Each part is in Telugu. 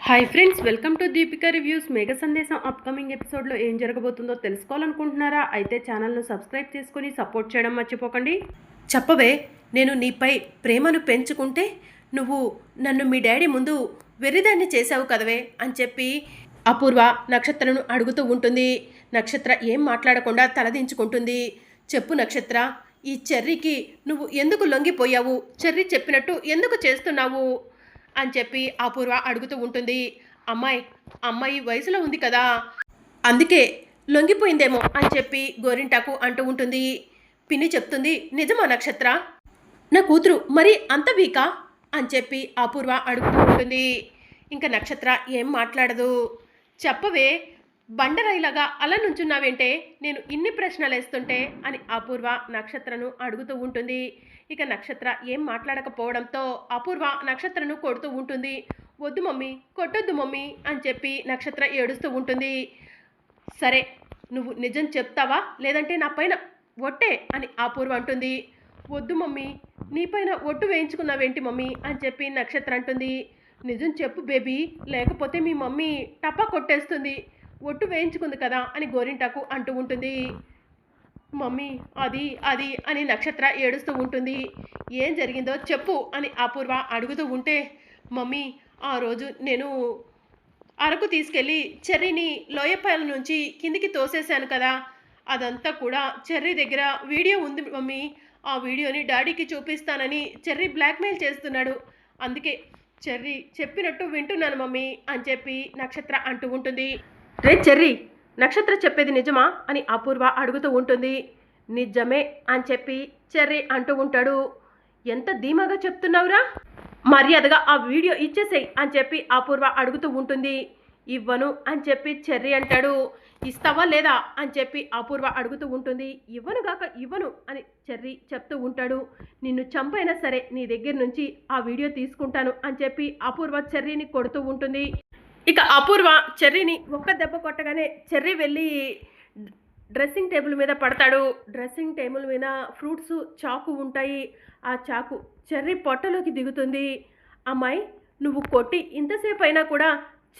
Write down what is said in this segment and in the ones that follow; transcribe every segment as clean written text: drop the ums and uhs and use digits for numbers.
Hi friends, welcome to Deepika reviews. మేఘ సందేశం అప్కమింగ్ ఎపిసోడ్లో ఏం జరగబోతుందో తెలుసుకోవాలనుకుంటున్నారా? అయితే ఛానల్ను సబ్స్క్రైబ్ చేసుకొని సపోర్ట్ చేయడం మర్చిపోకండి. చెప్పవే, నేను నీపై ప్రేమను పెంచుకుంటే నువ్వు నన్ను మీ డాడీ ముందు వెర్రిదాన్ని చేశావు కదవే అని చెప్పి అపూర్వ నక్షత్రను అడుగుతూ ఉంటుంది. నక్షత్ర ఏం మాట్లాడకుండా తలదించుకుంటుంది. చెప్పు నక్షత్ర, ఈ చెర్రీకి నువ్వు ఎందుకు లొంగిపోయావు? చెర్రీ చెప్పినట్టు ఎందుకు చేస్తున్నావు అని చెప్పి అపూర్వ అడుగుతూ ఉంటుంది. అమ్మాయి వయసులో ఉంది కదా, అందుకే లొంగిపోయిందేమో అని చెప్పి గోరింటాకు అంటూ ఉంటుంది. పిన్ని చెప్తుంది నిజమా నక్షత్ర? నా కూతురు మరి అంత వీకా అని చెప్పి అపూర్వ అడుగుతూ ఉంటుంది. ఇంకా నక్షత్ర ఏం మాట్లాడదు. చెప్పవే, బండరాయిలాగా అలా నుంచున్నావేంటే, నేను ఇన్ని ప్రశ్నలు వేస్తుంటే అని అపూర్వ నక్షత్రను అడుగుతూ ఉంటుంది. ఇక నక్షత్ర ఏం మాట్లాడకపోవడంతో అపూర్వ నక్షత్రను కొడుతూ ఉంటుంది. వద్దు మమ్మీ, కొట్టొద్దు మమ్మీ అని చెప్పి నక్షత్ర ఏడుస్తూ ఉంటుంది. సరే, నువ్వు నిజం చెప్తావా లేదంటే నా పైన ఒట్టే అని అపూర్వ అంటుంది. వద్దు మమ్మీ, నీ పైన ఒట్టు వేయించుకున్నావేంటి మమ్మీ అని చెప్పి నక్షత్ర అంటుంది. నిజం చెప్పు బేబీ, లేకపోతే మీ మమ్మీ టపా కొట్టేస్తుంది. ఒట్టు వేయించుకుంది కదా అని గోరింటాకు అంటూ ఉంటుంది. మమ్మీ అది అది అని నక్షత్ర ఏడుస్తూ ఉంటుంది. ఏం జరిగిందో చెప్పు అని అపూర్వ అడుగుతూ ఉంటే, మమ్మీ ఆ రోజు నేను అరకు తీసుకెళ్ళి చెర్రీని లోయపాల నుంచి కిందికి తోసేశాను కదా, అదంతా కూడా చెర్రీ దగ్గర వీడియో ఉంది మమ్మీ. ఆ వీడియోని డాడీకి చూపిస్తానని చెర్రీ బ్లాక్మెయిల్ చేస్తున్నాడు. అందుకే చెర్రీ చెప్పినట్టు వింటున్నాను మమ్మీ అని చెప్పి నక్షత్ర అంటూ ఉంటుంది. రే చెర్రీ, నక్షత్ర చెప్పేది నిజమా అని అపూర్వ అడుగుతూ ఉంటుంది. నిజమే అని చెప్పి చెర్రీ అంటూ ఉంటాడు. ఎంత ధీమాగా చెప్తున్నావురా, మర్యాదగా ఆ వీడియో ఇచ్చేసేయి అని చెప్పి అపూర్వ అడుగుతూ ఉంటుంది. ఇవ్వను అని చెప్పి చెర్రీ అంటాడు. ఇస్తావా లేదా అని చెప్పి అపూర్వ అడుగుతూ ఉంటుంది. ఇవ్వను అని చెర్రీ చెప్తూ ఉంటాడు. నిన్ను చంపైనా సరే నీ దగ్గర నుంచి ఆ వీడియో తీసుకుంటాను అని చెప్పి అపూర్వ చెర్రీని కొడుతూ ఉంటుంది. ఇక అపూర్వ చెర్రీని ఒక్క దెబ్బ కొట్టగానే చెర్రీ వెళ్ళి డ్రెస్సింగ్ టేబుల్ మీద పడతాడు. డ్రెస్సింగ్ టేబుల్ మీద ఫ్రూట్స్ చాకు ఉంటాయి. ఆ చాకు చెర్రీ పొట్టలోకి దిగుతుంది. అమ్మాయి, నువ్వు కొట్టి ఇంతసేపు అయినా కూడా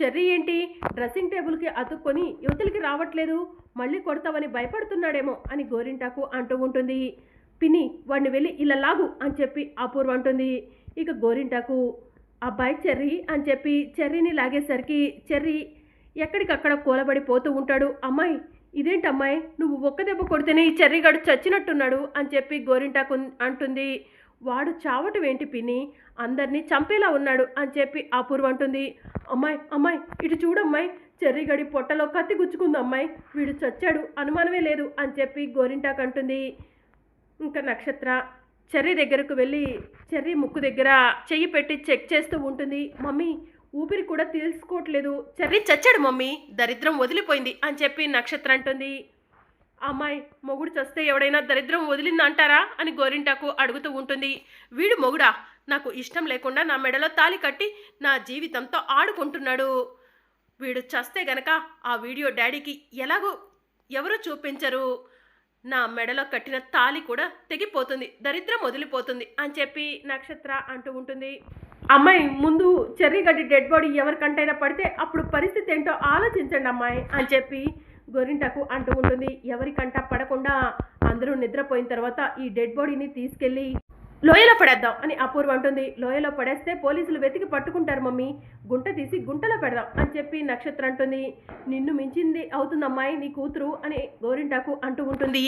చెర్రీ ఏంటి డ్రెస్సింగ్ టేబుల్కి అతుక్కొని యువతలకి రావట్లేదు, మళ్ళీ కొడతావని భయపడుతున్నాడేమో అని గోరింటాకు అంటూ ఉంటుంది. పిన్ని, వాడిని వెళ్ళి ఇలా లాగు అని చెప్పి అపూర్వ అంటుంది. ఇక గోరింటాకు అబ్బాయి చెర్రీ అని చెప్పి చెర్రీని లాగేసరికి చెర్రీ ఎక్కడికక్కడ కూలబడిపోతూ ఉంటాడు. అమ్మాయి ఇదేంటమ్మాయి, నువ్వు ఒక్క దెబ్బ కొడితేనే ఈ చెర్రీగాడు చచ్చినట్టున్నాడు అని చెప్పి గోరింటాకు అంటుంది. వాడు చావటం ఏంటి పిన్ని, అందరినీ చంపేలా ఉన్నాడు అని చెప్పి అపూర్వ అంటుంది. అమ్మాయి ఇటు చూడమ్మాయి, చెర్రీగడి పొట్టలో కత్తి గుచ్చుకుంది అమ్మాయి, వీడు చచ్చాడు, అనుమానమే లేదు అని చెప్పి గోరింటాకు అంటుంది. ఇంకా నక్షత్ర చెర్రీ దగ్గరకు వెళ్ళి చెర్రీ ముక్కు దగ్గర చెయ్యి పెట్టి చెక్ చేస్తూ ఉంటుంది. మమ్మీ ఊపిరి కూడా తీసుకోవట్లేదు, చెర్రీ చచ్చాడు మమ్మీ, దరిద్రం వదిలిపోయింది అని చెప్పి నక్షత్ర అంటుంది. అమ్మాయి, మొగుడు చస్తే ఎవడైనా దరిద్రం వదిలిందంటారా అని గోరింటాకు అడుగుతూ ఉంటుంది. వీడు మొగుడా, నాకు ఇష్టం లేకుండా నా మెడలో తాళి కట్టి నా జీవితంతో ఆడుకుంటున్నాడు. వీడు చస్తే గనక ఆ వీడియో డాడీకి ఎలాగో ఎవరు చూపించరు, నా మెడలో కట్టిన తాళి కూడా తెగిపోతుంది, దరిద్రం వదిలిపోతుంది అని చెప్పి నక్షత్ర అంటూ ఉంటుంది. అమ్మాయి, ముందు చెర్రీగడ్డి డెడ్ బాడీ ఎవరికంటైనా పడితే అప్పుడు పరిస్థితి ఏంటో ఆలోచించండి అమ్మాయి అని చెప్పి గోరింటాకు అంటూ ఉంటుంది. ఎవరికంటా పడకుండా అందరూ నిద్రపోయిన తర్వాత ఈ డెడ్ బాడీని తీసుకెళ్ళి లోయలో పడేద్దాం అని అపూర్వ అంటుంది. లోయలో పడేస్తే పోలీసులు వెతికి పట్టుకుంటారు మమ్మీ, గుంట తీసి గుంటలో పెడదాం అని చెప్పి నక్షత్ర అంటుంది. నిన్ను మించింది అవుతుందమ్మాయి నీ కూతురు అని గోరింటాకు అంటూ ఉంటుంది.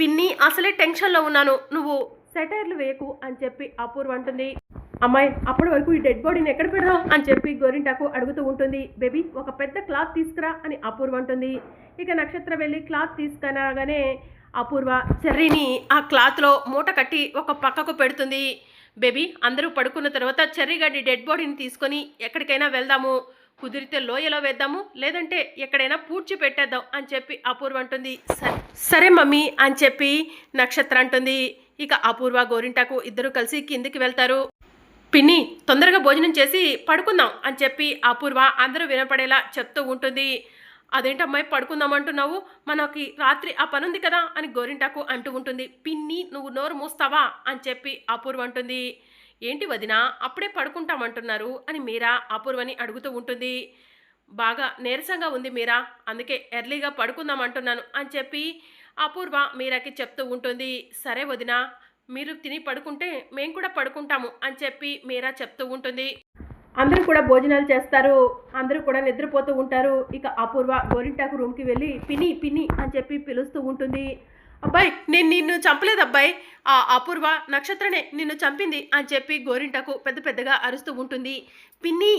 పిన్ని, అసలే టెన్షన్లో ఉన్నాను, నువ్వు సెటైర్లు వేయకు అని చెప్పి అపూర్వ అంటుంది. అమ్మాయి, అప్పటి వరకు ఈ డెడ్ బాడీని ఎక్కడ పెడదాం అని చెప్పి గోరింటాకు అడుగుతూ ఉంటుంది. బేబీ, ఒక పెద్ద క్లాత్ తీసుకురా అని అపూర్వ అంటుంది. ఇక నక్షత్ర వెళ్ళి క్లాత్ తీసుకురాగానే అపూర్వ చెర్రీని ఆ క్లాత్లో మూట కట్టి ఒక పక్కకు పెడుతుంది. బేబీ, అందరూ పడుకున్న తర్వాత చెర్రీగడ్డి డెడ్ బాడీని తీసుకొని ఎక్కడికైనా వెళ్దాము, కుదిరితే లోయలో వేద్దాము, లేదంటే ఎక్కడైనా పూడ్చి పెట్టేద్దాం అని చెప్పి అపూర్వ అంటుంది. సరే మమ్మీ అని చెప్పి నక్షత్ర అంటుంది. ఇక అపూర్వ గోరింటాకు ఇద్దరు కలిసి కిందికి వెళ్తారు. పిన్ని, తొందరగా భోజనం చేసి పడుకుందాం అని చెప్పి అపూర్వ అందరూ వినపడేలా చెప్తూ ఉంటుంది. అదేంటమ్మాయి పడుకుందామంటున్నావు, మనకి రాత్రి ఆ పనుంది కదా అని గోరింటాకు అంటూ ఉంటుంది. పిన్ని, నువ్వు నోరు మూస్తావా అని చెప్పి అపూర్వ అంటుంది. ఏంటి వదినా అప్పుడే పడుకుంటామంటున్నారు అని మీరా అపూర్వని అడుగుతూ ఉంటుంది. బాగా నీరసంగా ఉంది మీరా, అందుకే ఎర్లీగా పడుకుందామంటున్నాను అని చెప్పి అపూర్వ మీరాకి చెప్తూ ఉంటుంది. సరే వదినా, మీరు తిని పడుకుంటే మేము కూడా పడుకుంటాము అని చెప్పి మీరా చెప్తూ ఉంటుంది. అందరూ కూడా భోజనాలు చేస్తారు, అందరూ కూడా నిద్రపోతూ ఉంటారు. ఇక అపూర్వ గోరింటాకు రూమ్కి వెళ్ళి పిన్ని పిన్ని అని చెప్పి పిలుస్తూ ఉంటుంది. అబ్బాయి నేను నిన్ను చంపలేదు అబ్బాయి, ఆ అపూర్వ నక్షత్రనే నిన్ను చంపింది అని చెప్పి గోరింటాకు పెద్ద పెద్దగా అరుస్తూ ఉంటుంది. పిన్ని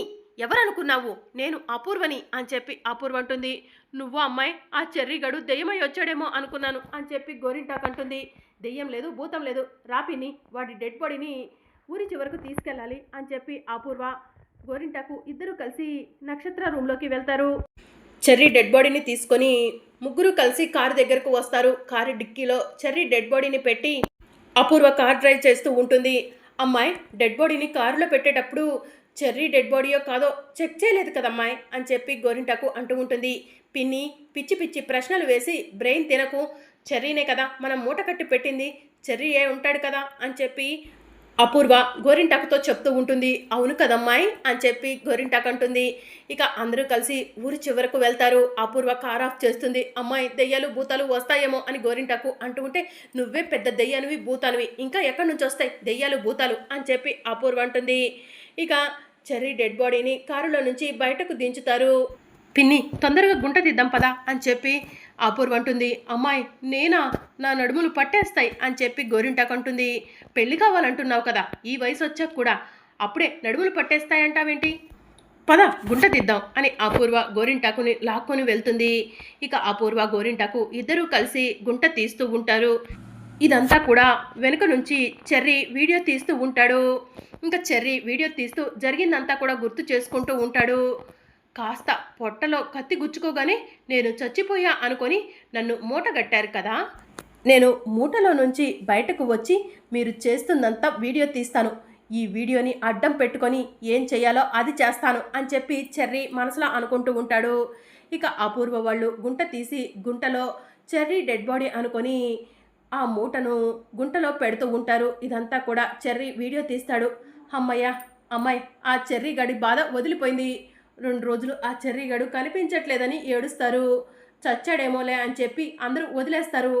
ఎవరనుకున్నావు, నేను అపూర్వని అని చెప్పి అపూర్వ అంటుంది. నువ్వు అమ్మాయి, ఆ చెర్రిగడు దెయ్యమై వచ్చాడేమో అనుకున్నాను అని చెప్పి గోరింటాకు అంటుంది. దెయ్యం లేదు భూతం లేదు, రా పిన్ని, వాడి డెడ్ బాడీని ఊరి చివరకు తీసుకెళ్ళాలి అని చెప్పి అపూర్వ గోరింటాకు ఇద్దరు కలిసి నక్షత్ర రూమ్లోకి వెళ్తారు. చెర్రీ డెడ్ బాడీని తీసుకొని ముగ్గురు కలిసి కారు దగ్గరకు వస్తారు. కారు డిక్కీలో చెర్రీ డెడ్ బాడీని పెట్టి అపూర్వ కార్ డ్రైవ్ చేస్తూ ఉంటుంది. అమ్మాయి, డెడ్ బాడీని కారులో పెట్టేటప్పుడు చెర్రీ డెడ్ బాడీయో కాదో చెక్ చేయలేదు కదమ్మాయి అని చెప్పి గోరింటాకు అంటూ ఉంటుంది. పిన్ని పిచ్చి పిచ్చి ప్రశ్నలు వేసి బ్రెయిన్ తినకు, చెర్రీనే కదా మనం మూట కట్టి పెట్టింది, చెర్రీ ఏ ఉంటాడు కదా అని చెప్పి అపూర్వ గోరింటాకుతో చెప్తూ ఉంటుంది. అవును కదమ్మాయి అని చెప్పి గోరింటాకు అంటుంది. ఇక అందరూ కలిసి ఊరి చివరకు వెళ్తారు. అపూర్వ కార్ ఆఫ్ చేస్తుంది. అమ్మాయి, దెయ్యాలు భూతాలు వస్తాయేమో అని గోరింటాకు అంటూ ఉంటే, నువ్వే పెద్ద దెయ్యానివి భూతానివి, ఇంకా ఎక్కడి నుంచి వస్తాయి దెయ్యాలు భూతాలు అని చెప్పి అపూర్వ అంటుంది. ఇక చెర్రీ డెడ్ బాడీని కారులో నుంచి బయటకు దించుతారు. పిన్ని తొందరగా గుంట తీద్దాం పదా అని చెప్పి అపూర్వ అంటుంది. అమ్మాయి, నేనా, నా నడుములు పట్టేస్తాయి అని చెప్పి గోరింటాకు అంటుంది. పెళ్లి కావాలంటున్నావు కదా, ఈ వయసు వచ్చాక కూడా అప్పుడే నడుములు పట్టేస్తాయంటావేంటి, పద గుంట తీద్దాం అని అపూర్వ గోరింటాకుని లాక్కొని వెళ్తుంది. ఇక అపూర్వ గోరింటాకు ఇద్దరూ కలిసి గుంట తీస్తూ ఉంటారు. ఇదంతా కూడా వెనుక నుంచి చెర్రీ వీడియో తీస్తూ ఉంటాడు. ఇంకా చెర్రీ వీడియో తీస్తూ జరిగిందంతా కూడా గుర్తు చేసుకుంటూ ఉంటాడు. కాస్త పొట్టలో కత్తి గుచ్చుకోగానే నేను చచ్చిపోయా అనుకొని నన్ను మూట కట్టారు కదా, నేను మూటలో నుంచి బయటకు వచ్చి మీరు చేస్తుందంతా వీడియో తీస్తాను, ఈ వీడియోని అడ్డం పెట్టుకొని ఏం చేయాలో అది చేస్తాను అని చెప్పి చెర్రీ మనసులో అనుకుంటూ ఉంటాడు. ఇక అపూర్వ వాళ్ళు గుంట తీసి గుంటలో చెర్రీ డెడ్ బాడీ అనుకొని ఆ మూటను గుంటలో పెడుతూ ఉంటారు. ఇదంతా కూడా చెర్రీ వీడియో తీస్తాడు. అమ్మయ్య, అమ్మాయి, ఆ చెర్రీ గడి బాధ వదిలిపోయింది, 2 రోజులు ఆ చెర్రీ గడు కనిపించట్లేదని ఏడుస్తారు. చచ్చాడేమోలే అని చెప్పి అందరూ వదిలేస్తారు.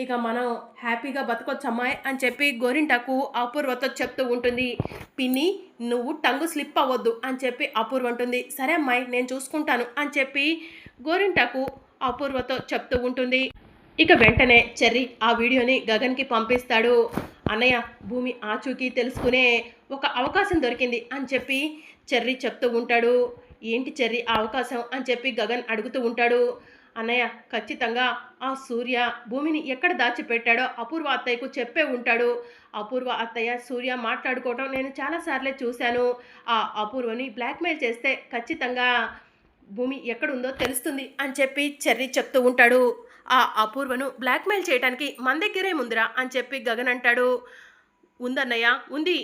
ఇక మనం హ్యాపీగా బతకొచ్చు అమ్మాయి అని చెప్పి గోరింటాకు అపూర్వతో చెప్తూ ఉంటుంది. పిన్ని నువ్వు టంగు స్లిప్ అవ్వద్దు అని చెప్పి అపూర్వ ఉంటుంది. సరే అమ్మాయి, నేను చూసుకుంటాను అని చెప్పి గోరింటాకు అపూర్వతో చెప్తూ ఉంటుంది. ఇక వెంటనే చెర్రీ ఆ వీడియోని గగన్కి పంపిస్తాడు. అన్నయ్య, భూమి ఆచూకీ తెలుసుకునే ఒక అవకాశం దొరికింది అని చెప్పి చెర్రీ చెప్తూ ఉంటాడు. ఏంటి చెర్రీ ఆ అవకాశం అని చెప్పి గగన్ అడుగుతూ ఉంటాడు. అన్నయ్య, ఖచ్చితంగా ఆ సూర్య భూమిని ఎక్కడ దాచిపెట్టాడో అపూర్వ అత్తయ్యకు చెప్పే ఉంటాడు. అపూర్వ అత్తయ్య సూర్య మాట్లాడుకోవటం నేను చాలాసార్లే చూశాను. ఆ అపూర్వని బ్లాక్మెయిల్ చేస్తే ఖచ్చితంగా భూమి ఎక్కడుందో తెలుస్తుంది అని చెప్పి చెర్రీ చెప్తూ ఉంటాడు. ఆ అపూర్వను బ్లాక్మెయిల్ చేయడానికి మన దగ్గరే ముందురా అని చెప్పి గగన్ అంటాడు. ఉందన్నయ్య ఉంది,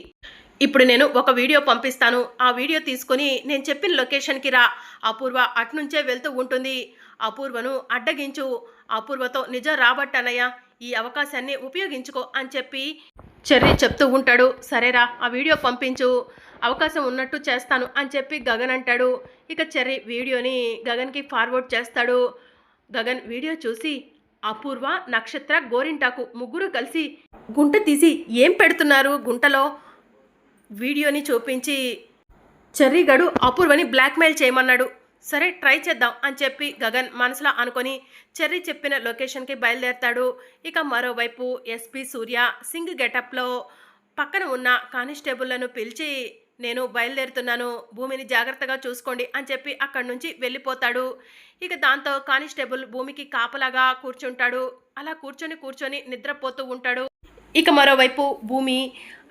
ఇప్పుడు నేను ఒక వీడియో పంపిస్తాను, ఆ వీడియో తీసుకొని నేను చెప్పిన లొకేషన్కి రా, అపూర్వ అటునుంచే వెళ్తూ ఉంటుంది, అపూర్వను అడ్డగించు, అపూర్వతో నిజం రాబట్టనయ్య, ఈ అవకాశాన్ని ఉపయోగించుకో అని చెప్పి చెర్రీ చెప్తూ ఉంటాడు. సరేరా, ఆ వీడియో పంపించు, అవకాశం ఉన్నట్టు చేస్తాను అని చెప్పి గగన్ అంటాడు. ఇక చెర్రీ వీడియోని గగన్కి ఫార్వర్డ్ చేస్తాడు. గగన్ వీడియో చూసి అపూర్వ, నక్షత్ర, గోరింటాకు ముగ్గురు కలిసి గుంట తీసి ఏం పెడుతున్నారు గుంటలో వీడియోని చూపించి చెర్రీ గడు అపూర్వని బ్లాక్మెయిల్ చేయమన్నాడు. సరే ట్రై చేద్దాం అని చెప్పి గగన్ మనసులో అనుకొని చెర్రీ చెప్పిన లొకేషన్కి బయలుదేరతాడు. ఇక మరోవైపు ఎస్పీ సూర్య సింగ్ గెటప్లో పక్కన ఉన్న కానిస్టేబుల్లను పిలిచి నేను బయలుదేరుతున్నాను, భూమిని జాగ్రత్తగా చూసుకోండి అని చెప్పి అక్కడి నుంచి వెళ్ళిపోతాడు. ఇక దాంతో కానిస్టేబుల్ భూమికి కాపలాగా కూర్చుంటాడు. అలా కూర్చొని నిద్రపోతూ ఉంటాడు. ఇక మరోవైపు భూమి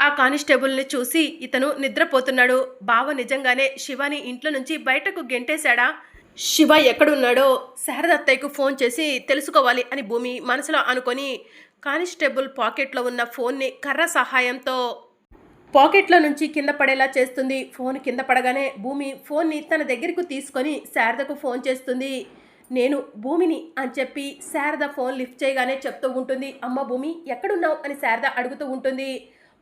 ఆ కానిస్టేబుల్ని చూసి ఇతను నిద్రపోతున్నాడు. బావ నిజంగానే శివాని ఇంట్లో నుంచి బయటకు గెంటేశాడా, శివ ఎక్కడున్నాడో శారదత్తయ్యకు ఫోన్ చేసి తెలుసుకోవాలి అని భూమి మనసులో అనుకొని కానిస్టేబుల్ పాకెట్లో ఉన్న ఫోన్ని కర్ర సహాయంతో పాకెట్లో నుంచి కింద పడేలా చేస్తుంది. ఫోన్ కింద పడగానే భూమి ఫోన్ని తన దగ్గరకు తీసుకొని శారదకు ఫోన్ చేస్తుంది. నేను భూమిని అని చెప్పి శారద ఫోన్ లిఫ్ట్ చేయగానే చెప్తూ ఉంటుంది. అమ్మ భూమి ఎక్కడున్నావు అని శారద అడుగుతూ ఉంటుంది.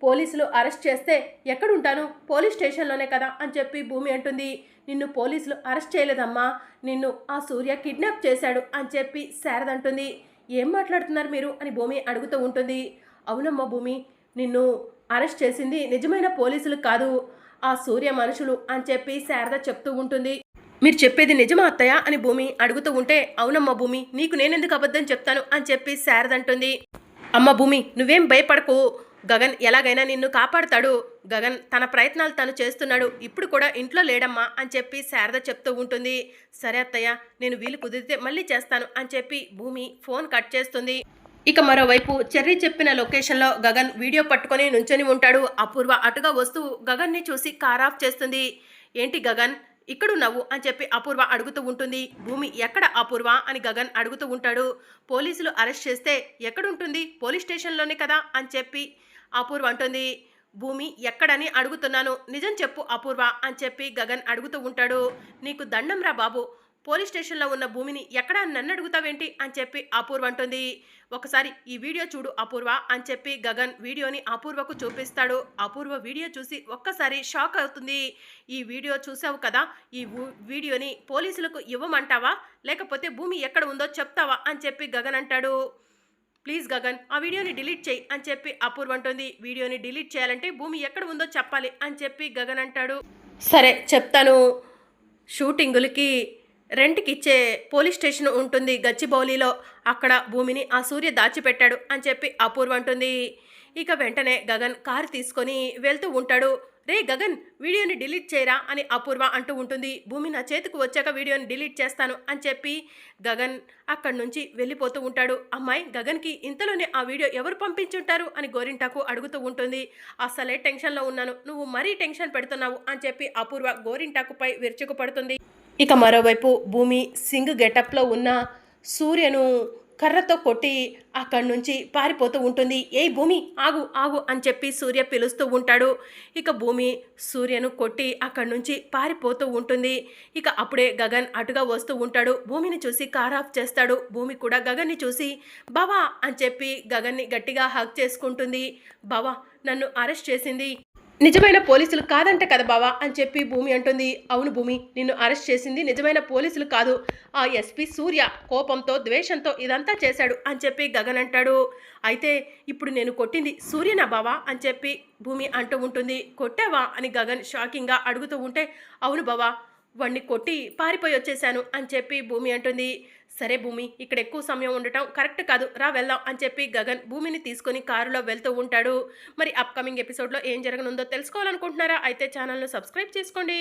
పోలీసులు అరెస్ట్ చేస్తే ఎక్కడుంటాను, పోలీస్ స్టేషన్లోనే కదా అని చెప్పి భూమి అంటుంది. నిన్ను పోలీసులు అరెస్ట్ చేయలేదమ్మా, నిన్ను ఆ సూర్య కిడ్నాప్ చేశాడు అని చెప్పి శారద అంటుంది. ఏం మాట్లాడుతున్నారు మీరు అని భూమి అడుగుతూ ఉంటుంది. అవునమ్మా భూమి, నిన్ను అరెస్ట్ చేసింది నిజమైన పోలీసులు కాదు, ఆ సూర్య మనుషులు అని చెప్పి శారద చెప్తూ ఉంటుంది. మీరు చెప్పేది నిజమా అత్తయ్య అని భూమి అడుగుతూ ఉంటే, అవునమ్మా భూమి, నీకు నేనెందుకు అబద్ధం చెప్తాను అని చెప్పి శారద అంటుంది. అమ్మ భూమి, నువ్వేం భయపడకు, గగన్ ఎలాగైనా నిన్ను కాపాడుతాడు, గగన్ తన ప్రయత్నాలు తను చేస్తున్నాడు, ఇప్పుడు కూడా ఇంట్లో లేడమ్మా అని చెప్పి శారద చెప్తూ ఉంటుంది. సరే అత్తయ్య, నేను వీలు కుదిరితే మళ్ళీ చేస్తాను అని చెప్పి భూమి ఫోన్ కట్ చేస్తుంది. ఇక మరోవైపు చెర్రీ చెప్పిన లొకేషన్లో గగన్ వీడియో పట్టుకొని నుంచొని ఉంటాడు. అపూర్వ అటుగా వస్తూ గగన్ని చూసి కార్ ఆఫ్ చేస్తుంది. ఏంటి గగన్ ఇక్కడున్నావు అని చెప్పి అపూర్వ అడుగుతూ ఉంటుంది. భూమి ఎక్కడ అపూర్వ అని గగన్ అడుగుతూ ఉంటాడు. పోలీసులు అరెస్ట్ చేస్తే ఎక్కడుంటుంది, పోలీస్ స్టేషన్లోనే కదా అని చెప్పి అపూర్వ అంటుంది. భూమి ఎక్కడని అడుగుతున్నాను, నిజం చెప్పు అపూర్వ అని చెప్పి గగన్ అడుగుతూ ఉంటాడు. నీకు దండం రా బాబు, పోలీస్ స్టేషన్లో ఉన్న భూమిని ఎక్కడా నన్ను అడుగుతావేంటి అని చెప్పి అపూర్వ అంటుంది. ఒకసారి ఈ వీడియో చూడు అపూర్వ అని చెప్పి గగన్ వీడియోని అపూర్వకు చూపిస్తాడు. అపూర్వ వీడియో చూసి ఒక్కసారి షాక్ అవుతుంది. ఈ వీడియో చూసావు కదా, ఈ వీడియోని పోలీసులకు ఇవ్వమంటావా, లేకపోతే భూమి ఎక్కడ ఉందో చెప్తావా అని చెప్పి గగన్ అంటాడు. ప్లీజ్ గగన్, ఆ వీడియోని డిలీట్ చేయి అని చెప్పి అపూర్వ అంటుంది. వీడియోని డిలీట్ చేయాలంటే భూమి ఎక్కడ ఉందో చెప్పాలి అని చెప్పి గగన్ అంటాడు. సరే చెప్తాను, షూటింగులకి రెంట్కి ఇచ్చే పోలీస్ స్టేషన్ ఉంటుంది గచ్చిబౌలిలో, అక్కడ భూమిని ఆ సూర్య దాచిపెట్టాడు అని చెప్పి అపూర్వ అంటుంది. ఇక వెంటనే గగన్ కారు తీసుకొని వెళ్తూ ఉంటాడు. రే గగన్, వీడియోని డిలీట్ చేయరా అని అపూర్వ అంటూ ఉంటుంది. భూమి నా చేతికి వచ్చాక వీడియోని డిలీట్ చేస్తాను అని చెప్పి గగన్ అక్కడి నుంచి వెళ్ళిపోతూ ఉంటాడు. అమ్మాయి, గగన్కి ఇంతలోనే ఆ వీడియో ఎవరు పంపించుంటారు అని గోరింటాకు అడుగుతూ ఉంటుంది. అసలే టెన్షన్లో ఉన్నాను, నువ్వు మరీ టెన్షన్ పెడుతున్నావు అని చెప్పి అపూర్వ గోరింటాకుపై విరుచుకుపడుతుంది. ఇక మరోవైపు భూమి సింగ్ గెటప్లో ఉన్న సూర్యను కర్రతో కొట్టి అక్కడి నుంచి పారిపోతూ ఉంటుంది. ఏయ్ భూమి, ఆగు ఆగు అని చెప్పి సూర్య పిలుస్తూ ఉంటాడు. ఇక భూమి సూర్యను కొట్టి అక్కడి నుంచి పారిపోతూ ఉంటుంది. ఇక అప్పుడే గగన్ అటుగా వస్తూ ఉంటాడు. భూమిని చూసి కార్ ఆఫ్ చేస్తాడు. భూమి కూడా గగన్ని చూసి బావా అని చెప్పి గగన్ని గట్టిగా హగ్ చేసుకుంటుంది. బావా, నన్ను అరెస్ట్ చేసింది నిజమైన పోలీసులు కాదంట కదా బావా అని చెప్పి భూమి అంటుంది. అవును భూమి, నిన్ను అరెస్ట్ చేసింది నిజమైన పోలీసులు కాదు, ఆ ఎస్పీ సూర్య కోపంతో ద్వేషంతో ఇదంతా చేశాడు అని చెప్పి గగన్ అంటాడు. అయితే ఇప్పుడు నేను కొట్టింది సూర్యనా బావా అని చెప్పి భూమి అంటూ ఉంటుంది. కొట్టావా అని గగన్ షాకింగ్గా అడుగుతూ ఉంటే, అవును బావా, వాణ్ణి కొట్టి పారిపోయి వచ్చేసాను అని చెప్పి భూమి అంటుంది. సరే భూమి, ఇక్కడ ఎక్కువ సమయం ఉండటం కరెక్ట్ కాదు, రా వెళ్దాం అని చెప్పి గగన్ భూమిని తీసుకొని కారులో వెళ్తూ ఉంటాడు. మరి అప్కమింగ్ ఎపిసోడ్లో ఏం జరగనుందో తెలుసుకోవాలనుకుంటున్నారా? అయితే ఛానల్ను సబ్స్క్రైబ్ చేసుకోండి.